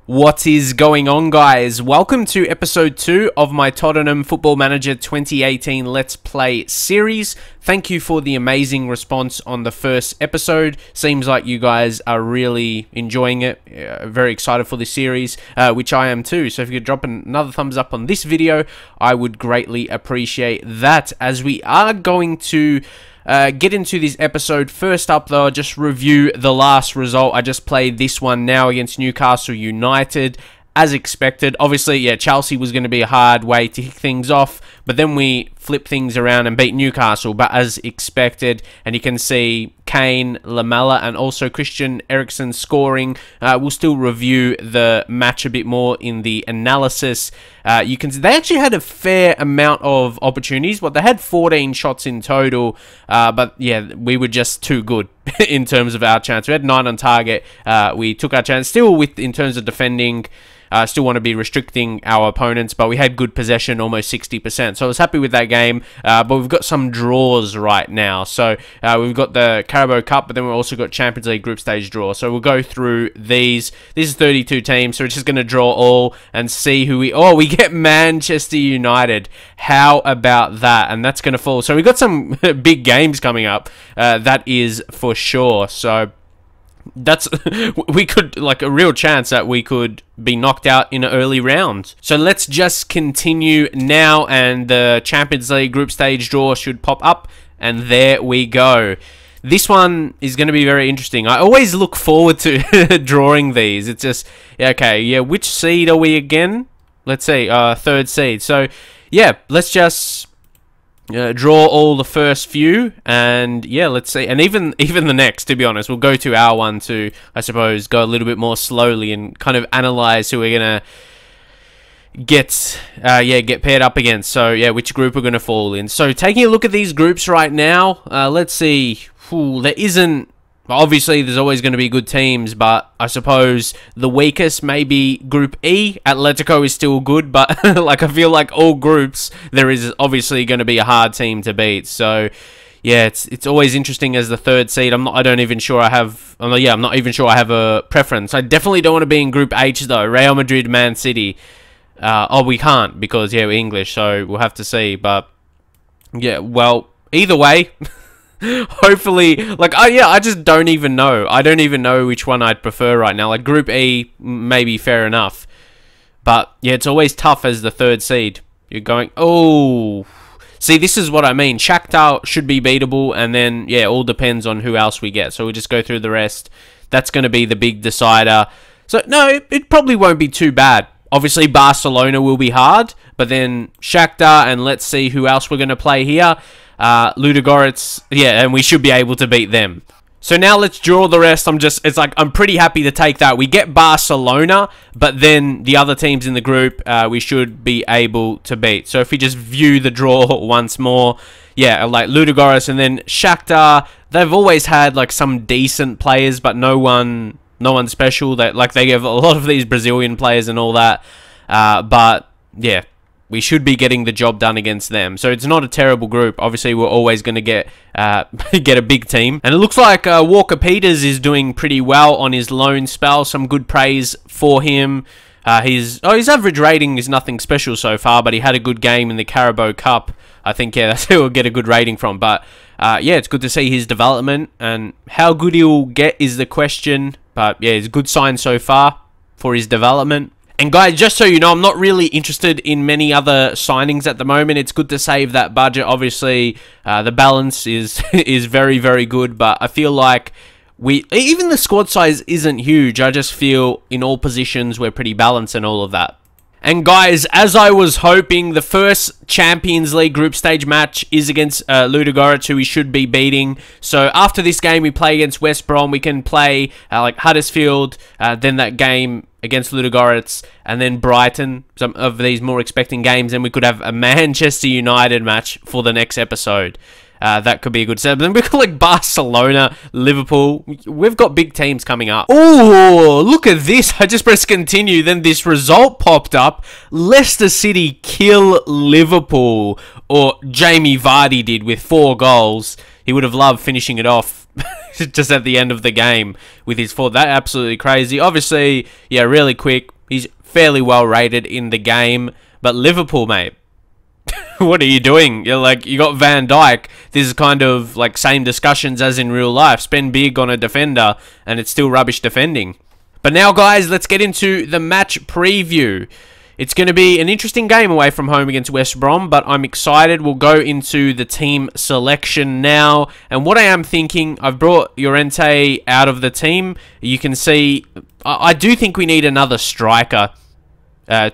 What is going on, guys? Welcome to episode 2 of my Tottenham Football Manager 2018 Let's Play series. Thank you for the amazing response on the first episode. Seems like you guys are really enjoying it. Very excited for this series, which I am too. So if you could drop another thumbs up on this video, I would greatly appreciate that. As we are going to get into this episode. First up, though, just review the last result. I just played this one now against Newcastle United. As expected, obviously, yeah, Chelsea was going to be a hard way to kick things off, but then we flipped things around and beat Newcastle, but as expected, and you can see Kane, Lamela, and also Christian Eriksen scoring. We'll still review the match a bit more in the analysis. You can see they actually had a fair amount of opportunities. They had 14 shots in total, but yeah, we were just too good in terms of our chance. We had 9 on target. We took our chance. Still, in terms of defending, still want to be restricting our opponents, but we had good possession, almost 60%. So I was happy with that game, but we've got some draws right now. So we've got the Carabao Cup, but then we've also got Champions League group stage draw. So we'll go through these. This is 32 teams, so we're just going to draw all and see who we... Oh, we get Manchester United. How about that? And that's going to fall. So we've got some big games coming up, that is for sure. So... that's we could, like, a real chance that we could be knocked out in an early round. So let's just continue now, and the Champions League group stage draw should pop up, and there we go. This one is going to be very interesting. I always look forward to drawing these. It's just, okay, yeah, which seed are we again? Let's see, third seed. So yeah, let's just draw all the first few, and yeah, let's see, and even the next, to be honest. We'll go to our one to, I suppose, go a little bit more slowly and kind of analyze who we're gonna get paired up against. So yeah, which group we're gonna fall in. So taking a look at these groups right now, let's see. There isn't... Obviously, there's always going to be good teams, but I suppose the weakest may be Group E. Atletico is still good, but like, I feel like all groups, there is obviously going to be a hard team to beat. So yeah, it's always interesting as the third seed. I'm not even sure I have a preference. I definitely don't want to be in Group H though. Real Madrid, Man City. We can't because yeah, we're English, so we'll have to see. But yeah, well, either way. Hopefully, like, I just don't even know. I don't even know which one I'd prefer right now. Like, Group E, maybe fair enough. But, yeah, it's always tough as the third seed. You're going, oh. See, this is what I mean. Shakhtar should be beatable, and then, yeah, all depends on who else we get. So we'll just go through the rest. That's going to be the big decider. So, no, it probably won't be too bad. Obviously, Barcelona will be hard, but then Shakhtar, and let's see who else we're going to play here. Ludogorets, yeah, and we should be able to beat them. So now let's draw the rest. I'm pretty happy to take that. We get Barcelona, but then the other teams in the group, we should be able to beat. So if we just view the draw once more, yeah, like Ludogorets and then Shakhtar, they've always had like some decent players, but no one special. That, like, they have a lot of these Brazilian players and all that, but yeah, we should be getting the job done against them. So it's not a terrible group. Obviously, we're always going to get a big team. And it looks like Walker Peters is doing pretty well on his loan spell. Some good praise for him. His average rating is nothing special so far, but he had a good game in the Carabao Cup. I think, yeah, that's who we'll get a good rating from. But yeah, it's good to see his development. And how good he'll get is the question. But yeah, it's a good sign so far for his development. And guys, just so you know, I'm not really interested in many other signings at the moment. It's good to save that budget. Obviously, the balance is very, very good. But I feel like even the squad size isn't huge. I just feel in all positions we're pretty balanced and all of that. And guys, as I was hoping, the first Champions League group stage match is against Ludogorets, who we should be beating. So after this game, we play against West Brom. We can play like Huddersfield, then that game against Ludogorets, and then Brighton, some of these more expecting games. And we could have a Manchester United match for the next episode. That could be a good set. But then we've got like Barcelona, Liverpool. We've got big teams coming up. Oh, look at this. I just pressed continue. Then this result popped up. Leicester City kill Liverpool. Or Jamie Vardy did with 4 goals. He would have loved finishing it off just at the end of the game with his 4. That absolutely crazy. Obviously, yeah, really quick. He's fairly well rated in the game. But Liverpool, mate, what are you doing? You're like, you got Van Dijk. This is kind of like same discussions as in real life. Spend big on a defender, and it's still rubbish defending. But now, guys, let's get into the match preview. It's going to be an interesting game away from home against West Brom, but I'm excited. We'll go into the team selection now. And what I am thinking, I've brought Llorente out of the team. You can see, I do think we need another striker.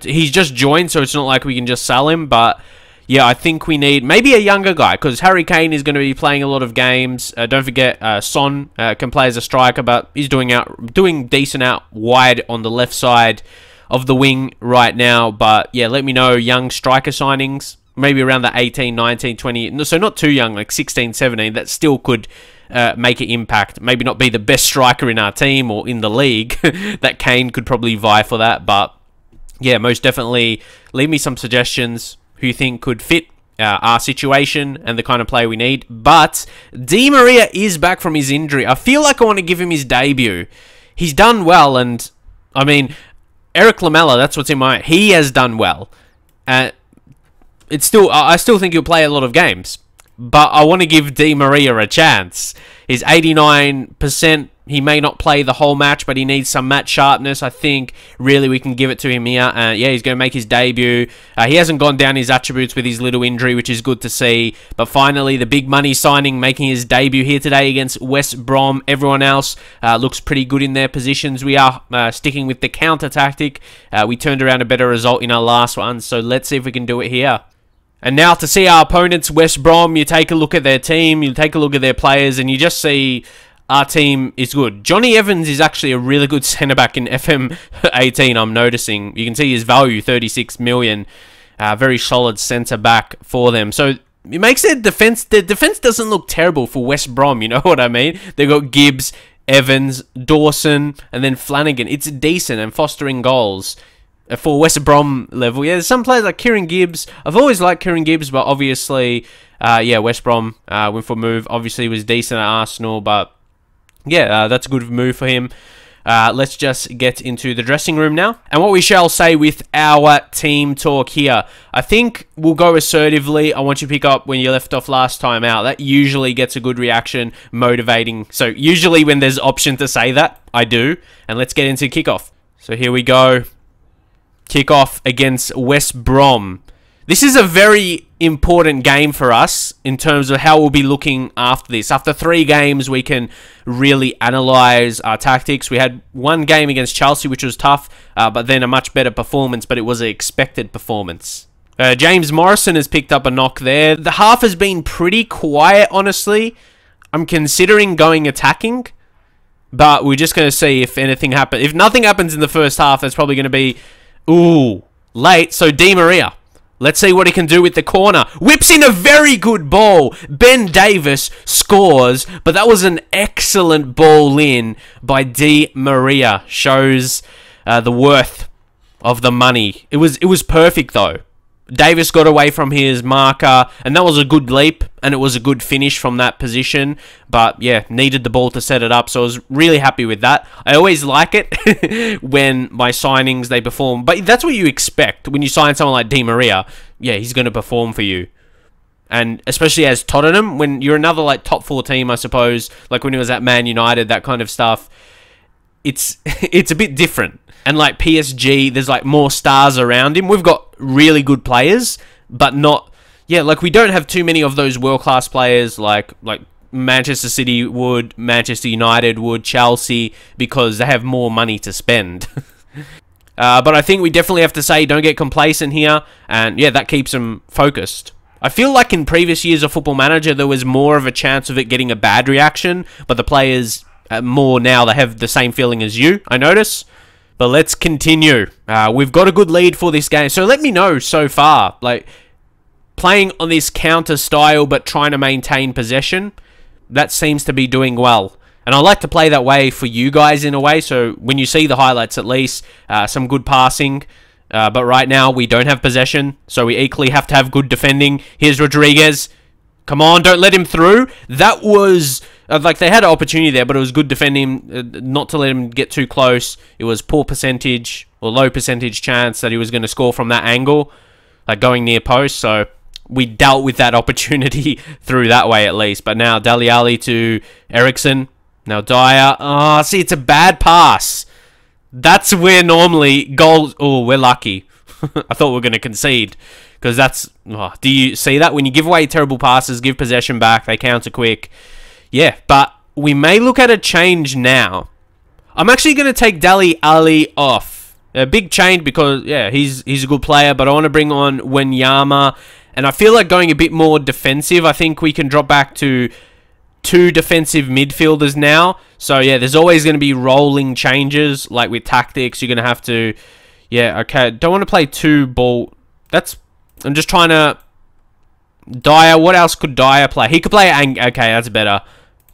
He's just joined, so it's not like we can just sell him, but yeah, I think we need maybe a younger guy, because Harry Kane is going to be playing a lot of games. Don't forget, Son can play as a striker, but he's doing decent out wide on the left side of the wing right now. But yeah, let me know young striker signings, maybe around the 18, 19, 20, so not too young, like 16, 17, that still could make an impact. Maybe not be the best striker in our team or in the league. That Kane could probably vie for that, but yeah, most definitely leave me some suggestions who you think could fit our situation and the kind of player we need. But Di Maria is back from his injury. I feel like I want to give him his debut. He's done well, and I mean, Eric Lamela, that's what's in my mind. He has done well. I still think he'll play a lot of games, but I want to give Di Maria a chance. He's 89%. He may not play the whole match, but he needs some match sharpness. I think really we can give it to him here. Yeah, he's going to make his debut. He hasn't gone down his attributes with his little injury, which is good to see. But finally, the big money signing making his debut here today against West Brom. Everyone else looks pretty good in their positions. We are sticking with the counter tactic. We turned around a better result in our last one, so let's see if we can do it here. And now to see our opponents, West Brom, you take a look at their team, you take a look at their players, and you just see our team is good. Johnny Evans is actually a really good centre-back in FM18, I'm noticing. You can see his value, 36 million. Very solid centre-back for them. So it makes their defence doesn't look terrible for West Brom, you know what I mean? They've got Gibbs, Evans, Dawson, and then Flanagan. It's decent and fostering goals. For West Brom level, yeah, there's some players like Kieran Gibbs. I've always liked Kieran Gibbs, but obviously, yeah, West Brom went for a move. Obviously, he was decent at Arsenal, but yeah, that's a good move for him. Let's just get into the dressing room now. And what we shall say with our team talk here. I think we'll go assertively. I want you to pick up when you left off last time out. That usually gets a good reaction, motivating. So usually when there's option to say that, I do. And let's get into kickoff. So here we go. Kickoff against West Brom. This is a very important game for us in terms of how we'll be looking after this. After 3 games, we can really analyse our tactics. We had one game against Chelsea, which was tough, but then a much better performance, but it was an expected performance. James Morrison has picked up a knock there. The half has been pretty quiet, honestly. I'm considering going attacking, but we're just going to see if anything happens. If nothing happens in the first half, that's probably going to be, ooh, late. So Di Maria. Let's see what he can do with the corner. Whips in a very good ball. Ben Davis scores, but that was an excellent ball in by Di Maria. Shows the worth of the money. It was perfect though. Davis got away from his marker, and that was a good leap, and it was a good finish from that position. But yeah, needed the ball to set it up, so I was really happy with that. I always like it when my signings, they perform. But that's what you expect when you sign someone like Di Maria. Yeah, he's going to perform for you. And especially as Tottenham, when you're another like top 4 team, I suppose, like when he was at Man United, that kind of stuff, it's a bit different. And like PSG, there's like more stars around him. We've got really good players, but not, yeah, like we don't have too many of those world-class players like Manchester City would, Manchester United would, Chelsea, because they have more money to spend. But I think we definitely have to say don't get complacent here, and yeah, that keeps them focused. I feel like in previous years of Football Manager, there was more of a chance of it getting a bad reaction, but the players more now, they have the same feeling as you, I notice. But let's continue. We've got a good lead for this game. So let me know so far. Like, playing on this counter style but trying to maintain possession, that seems to be doing well. And I like to play that way for you guys in a way. So when you see the highlights at least, some good passing. But right now we don't have possession. So we equally have to have good defending. Here's Rodriguez. Come on, don't let him through. That was, like, they had an opportunity there, but it was good defending, not to let him get too close. It was poor percentage. or low percentage chance that he was going to score from that angle, like going near post. So we dealt with that opportunity through that way at least. But now Dele Alli to Eriksen. Now Dyer. Oh, see, it's a bad pass. That's where normally goals... Oh, we're lucky. I thought we were going to concede. Because that's... Oh, do you see that? When you give away terrible passes, give possession back, they counter quick. Yeah, but we may look at a change now. I'm actually going to take Dele Alli off. A big change because, yeah, he's a good player. But I want to bring on Wanyama. And I feel like going a bit more defensive. I think we can drop back to 2 defensive midfielders now. So, yeah, there's always going to be rolling changes. Like with tactics, you're going to have to... Yeah, okay. Don't want to play 2 ball... I'm just trying to... Dyer, what else could Dyer play? He could play... Okay, that's better.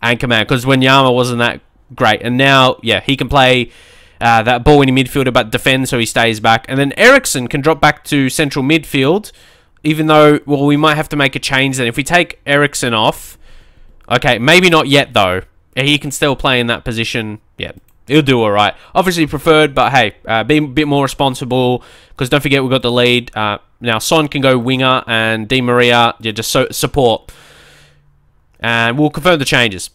Anchor man, because Wanyama wasn't that great. And now, yeah, he can play that ball-winning midfielder, but defend so he stays back. And then Eriksen can drop back to central midfield, even though, well, we might have to make a change then. If we take Eriksen off... Okay, maybe not yet, though. He can still play in that position. Yeah, he'll do all right. Obviously preferred, but hey, be a bit more responsible, because don't forget we've got the lead. Now, Son can go winger, and Di Maria, yeah, just support. And we'll confirm the changes.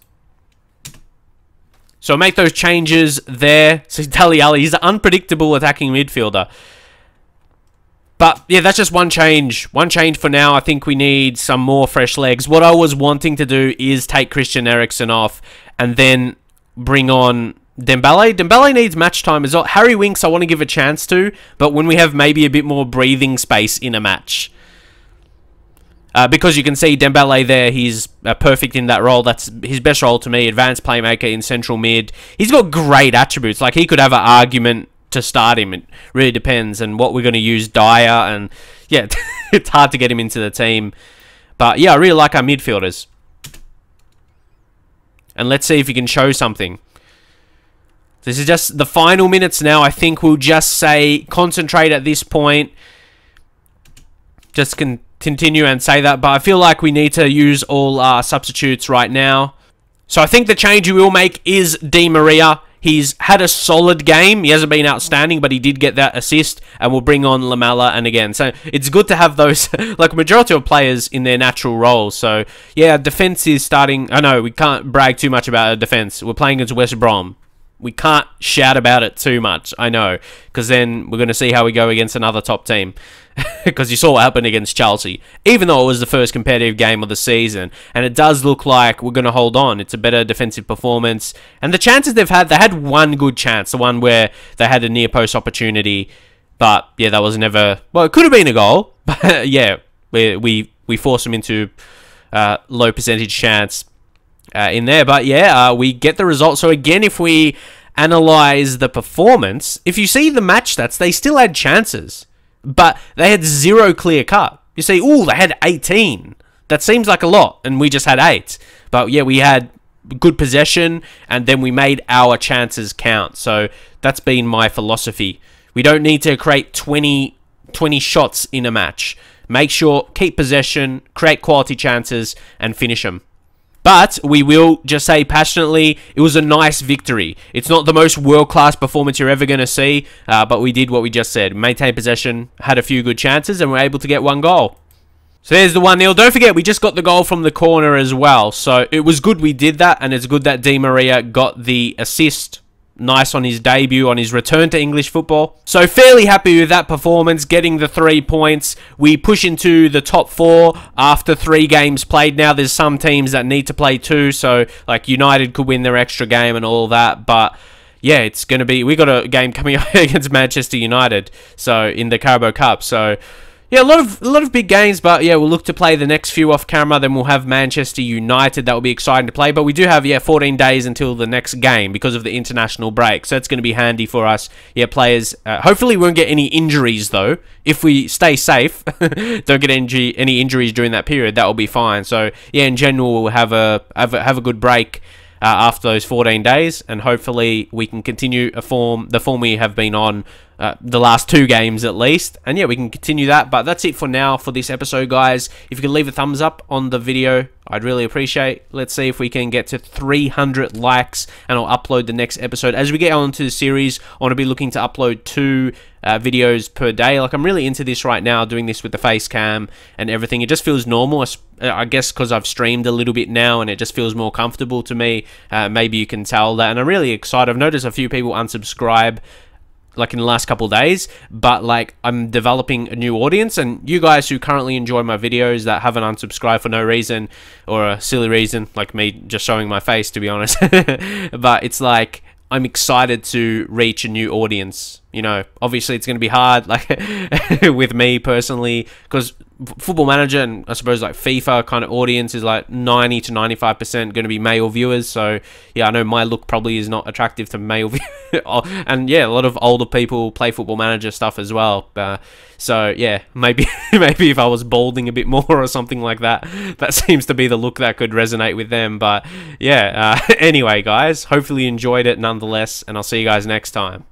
So make those changes there. So Dele Alli, he's an unpredictable attacking midfielder. But, yeah, that's just one change. One change for now. I think we need some more fresh legs. What I was wanting to do is take Christian Eriksen off and then bring on Dembele. Dembele needs match time as well. Harry Winks I want to give a chance to, but when we have maybe a bit more breathing space in a match. Because you can see Dembele there, he's perfect in that role. That's his best role to me. Advanced playmaker in central mid. He's got great attributes. Like, he could have an argument to start him. It really depends on what we're going to use Dyer, and yeah, it's hard to get him into the team. But yeah, I really like our midfielders. And let's see if he can show something. This is just the final minutes now. I think we'll just say concentrate at this point. Just continue and say that. But I feel like we need to use all our substitutes right now. So I think the change we will make is Di Maria. He's had a solid game. He hasn't been outstanding, but he did get that assist. And we'll bring on Lamela and again. So it's good to have those, like, majority of players in their natural roles. So, yeah, defense is starting. I know, we can't brag too much about our defense. We're playing against West Brom. We can't shout about it too much, I know. Because then we're going to see how we go against another top team. Because you saw what happened against Chelsea. Even though it was the first competitive game of the season. And it does look like we're going to hold on. It's a better defensive performance. And the chances they had one good chance. The one where they had a near post opportunity. But, yeah, that was never... Well, it could have been a goal. But, yeah, we forced them into low percentage chance in there. But, yeah, we get the result. So, again, if we analyze the performance, if you see the match stats, they still had chances. But they had 0 clear cut. You see, ooh, they had 18. That seems like a lot, and we just had 8. But yeah, we had good possession, and then we made our chances count. So that's been my philosophy. We don't need to create 20 shots in a match. Make sure, keep possession, create quality chances, and finish them. But we will just say passionately, it was a nice victory. It's not the most world-class performance you're ever going to see, but we did what we just said. Maintained possession, had a few good chances, and were able to get 1 goal. So there's the 1-0. Don't forget, we just got the goal from the corner as well. So it was good we did that, and it's good that Di Maria got the assist. Nice on his debut, on his return to English football. So fairly happy with that performance, getting the 3 points. We push into the top 4 after 3 games played. Now there's some teams that need to play 2, so like United could win their extra game and all that. But yeah, it's going to be... We got a game coming up against Manchester United, so in the Carabao Cup. So yeah, a lot of big games, but yeah, we'll look to play the next few off camera. Then we'll have Manchester United. That will be exciting to play. But we do have, yeah, 14 days until the next game because of the international break. So it's going to be handy for us. Yeah, players. Hopefully we won't get any injuries, though. If we stay safe, don't get any injuries during that period, that will be fine. So yeah, in general, we'll have a good break after those 14 days. And hopefully we can continue the form we have been on the last 2 games at least. And yeah, we can continue that. But that's it for now for this episode, guys. If you could leave a thumbs up on the video, I'd really appreciate. Let's see if we can get to 300 likes, and I'll upload the next episode. As we get on to the series, I want to be looking to upload 2 videos per day. Like, I'm really into this right now, doing this with the face cam and everything. It just feels normal, I guess, because I've streamed a little bit now, and it just feels more comfortable to me. Maybe you can tell that, and I'm really excited. I've noticed a few people unsubscribe like in the last couple of days, but like, I'm developing a new audience, and you guys who currently enjoy my videos that haven't unsubscribed for no reason, or a silly reason like me just showing my face, to be honest. But it's like, I'm excited to reach a new audience. You know, obviously it's going to be hard, like with me personally, because Football Manager and I suppose like FIFA kind of audience is like 90 to 95% going to be male viewers. So yeah, I know my look probably is not attractive to male viewers. And yeah, a lot of older people play Football Manager stuff as well. So yeah, maybe if I was balding a bit more or something like that, that seems to be the look that could resonate with them. But yeah, anyway, guys, hopefully you enjoyed it nonetheless, and I'll see you guys next time.